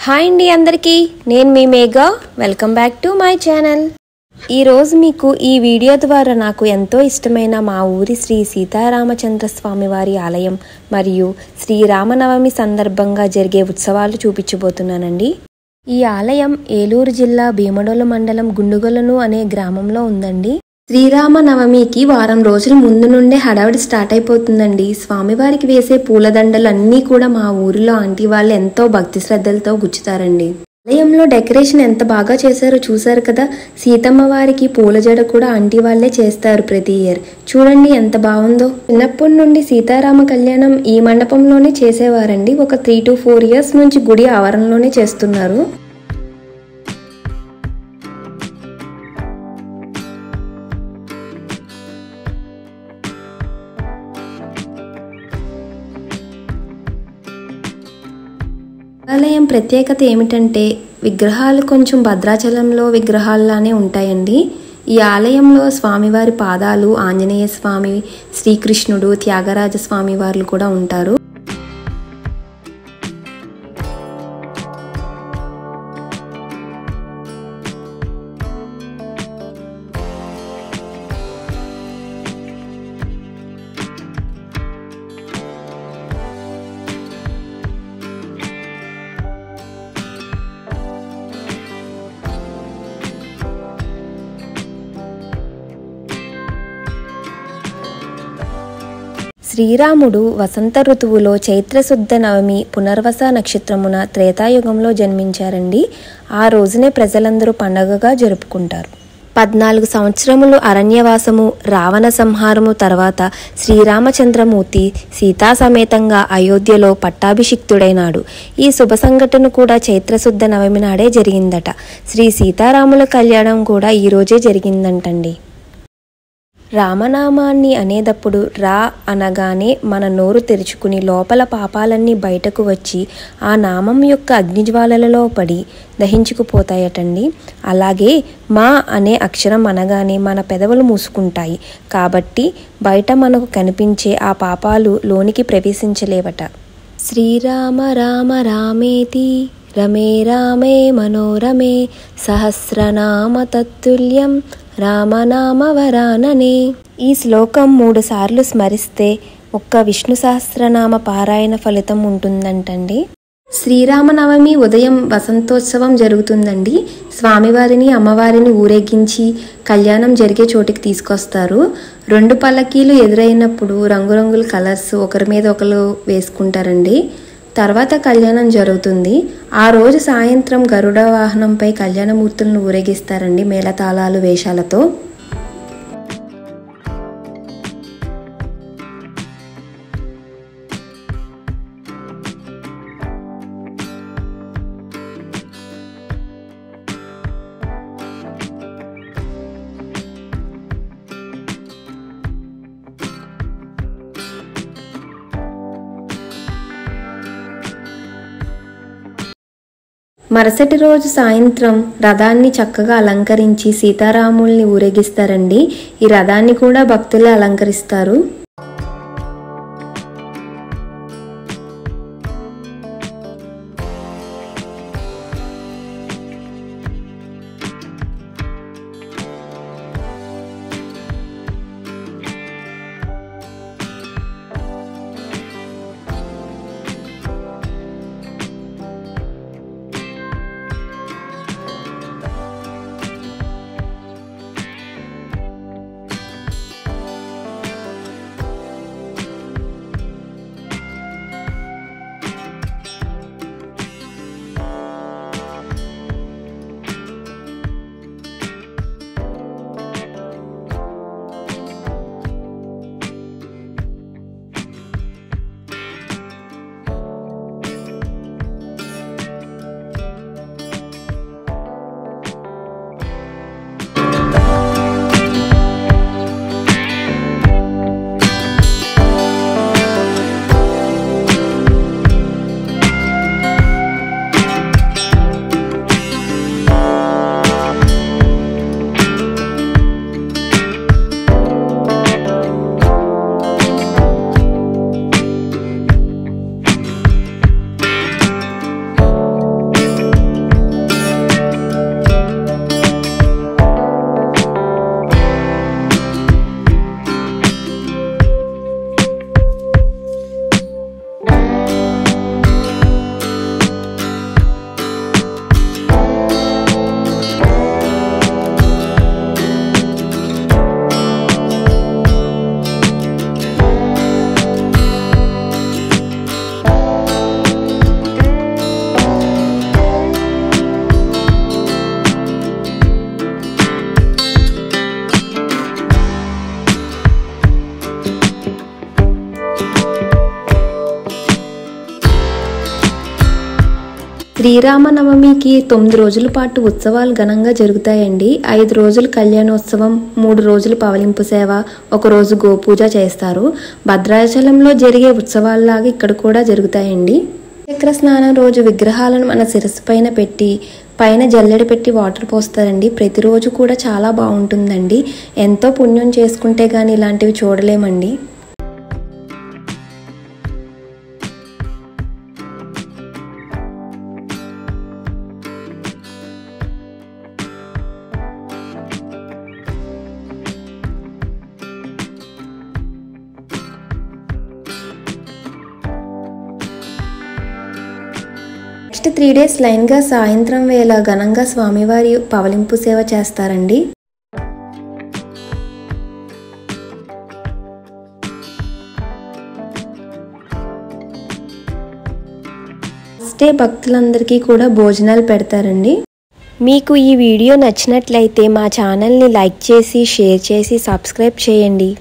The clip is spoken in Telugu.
హాయ్ అండి అందరికీ, నేను మీ Megha. Welcome back to my channel. ఈరోజు మీకు ఈ వీడియో ద్వారా నాకు ఎంతో ఇష్టమైన మా ఊరి శ్రీ సీతారామచంద్ర స్వామి వారి ఆలయం మరియు శ్రీరామనవమి సందర్భంగా జరిగే ఉత్సవాలు చూపించబోతున్నానండి. ఈ ఆలయం ఏలూరు జిల్లా భీమడోలు మండలం గుండుగొలను అనే గ్రామంలో ఉందండి. శ్రీరామనవమికి వారం రోజుల ముందు నుండే హడావిడి స్టార్ట్ అయిపోతుందండి. స్వామివారికి వేసే పూలదండలు అన్నీ కూడా మా ఊరిలో ఆంటీ వాళ్ళు ఎంతో భక్తి శ్రద్ధలతో గుచ్చుతారండి. ఆలయంలో డెకరేషన్ ఎంత బాగా చేశారో చూసారు కదా. సీతమ్మ వారికి పూల జడ కూడా ఆంటీ వాళ్ళే చేస్తారు ప్రతి ఇయర్. చూడండి ఎంత బాగుందో. చిన్నప్పటి నుండి సీతారామ కళ్యాణం ఈ మండపంలోనే చేసేవారండి. ఒక 3 to 4 years నుంచి గుడి ఆవరణలోనే చేస్తున్నారు. ఆలయం ప్రత్యేకత ఏమిటంటే విగ్రహాలు కొంచెం భద్రాచలంలో విగ్రహాల్లానే ఉంటాయండి. ఈ ఆలయంలో స్వామివారి పాదాలు, ఆంజనేయ స్వామి, శ్రీకృష్ణుడు, త్యాగరాజ స్వామి వారు కూడా ఉంటారు. శ్రీరాముడు వసంత ఋతువులో చైత్రశుద్ధ నవమి పునర్వస నక్షత్రమున త్రేతాయుగంలో జన్మించారండి. ఆ రోజునే ప్రజలందరూ పండగగా జరుపుకుంటారు. 14 సంవత్సరములు అరణ్యవాసము, రావణ సంహారము తర్వాత శ్రీరామచంద్రమూర్తి సీతా సమేతంగా అయోధ్యలో పట్టాభిషిక్తుడైనాడు. ఈ శుభ సంఘటన కూడా చైత్రశుద్ధ నవమి నాడే జరిగిందట. శ్రీ సీతారాముల కళ్యాణం కూడా ఈరోజే జరిగిందంటండి. రామనామాన్ని అనేటప్పుడు రా అనగానే మన నోరు తెరుచుకుని లోపల పాపాలన్నీ బయటకు వచ్చి ఆ నామం యొక్క అగ్నిజ్వాలలలో పడి దహించుకుపోతాయటండి. అలాగే మా అనే అక్షరం అనగానే మన పెదవులు మూసుకుంటాయి. కాబట్టి బయట మనకు కనిపించే ఆ పాపాలు లోనికి ప్రవేశించలేవట. శ్రీరామ రామ రామేతి రమే రామే మనోరమే సహస్రనామ తత్తుల్యం రామనామవరాననే. ఈ శ్లోకం 3 సార్లు స్మరిస్తే ఒక్క విష్ణు సహస్రనామ పారాయణ ఫలితం ఉంటుందంటండి. శ్రీరామనవమి ఉదయం వసంతోత్సవం జరుగుతుందండి. స్వామివారిని అమ్మవారిని ఊరేగించి కళ్యాణం జరిగే చోటికి తీసుకొస్తారు. 2 పల్లకీలు ఎదురైనప్పుడు రంగురంగుల కలర్స్ ఒకరి మీద ఒకరు వేసుకుంటారండి. తర్వాత కళ్యాణం జరుగుతుంది. ఆ రోజు సాయంత్రం గరుడ వాహనంపై కళ్యాణమూర్తులను ఊరేగిస్తారండి మేళతాళాలు, వేషాలతో. మరుసటి రోజు సాయంత్రం రథాన్ని చక్కగా అలంకరించి సీతారాముల్ని ఊరేగిస్తారండి. ఈ రథాన్ని కూడా భక్తులే అలంకరిస్తారు. శ్రీరామనవమికి 9 రోజుల పాటు ఉత్సవాలు ఘనంగా జరుగుతాయండి. 5 రోజులు కళ్యాణోత్సవం, 3 రోజులు పవలింపు సేవ, 1 రోజు గోపూజ చేస్తారు. భద్రాచలంలో జరిగే ఉత్సవాల్లాగా ఇక్కడ కూడా జరుగుతాయండి. చక్ర స్నానం రోజు విగ్రహాలను మన శిరస్సు పైన పెట్టి పైన జల్లెడ పెట్టి వాటర్ పోస్తారండి. ప్రతిరోజు కూడా చాలా బాగుంటుందండి. ఎంతో పుణ్యం చేసుకుంటే కానీ ఇలాంటివి చూడలేమండి. నెక్స్ట్ 3 డేస్ లైన్గా సాయంత్రం వేళ ఘనంగా స్వామివారి పవలింపు సేవ చేస్తారండి. నెక్స్ట్ డే భక్తులందరికీ కూడా భోజనాలు పెడతారండి. మీకు ఈ వీడియో నచ్చినట్లయితే మా ఛానల్ని లైక్ చేసి, షేర్ చేసి, సబ్స్క్రైబ్ చేయండి.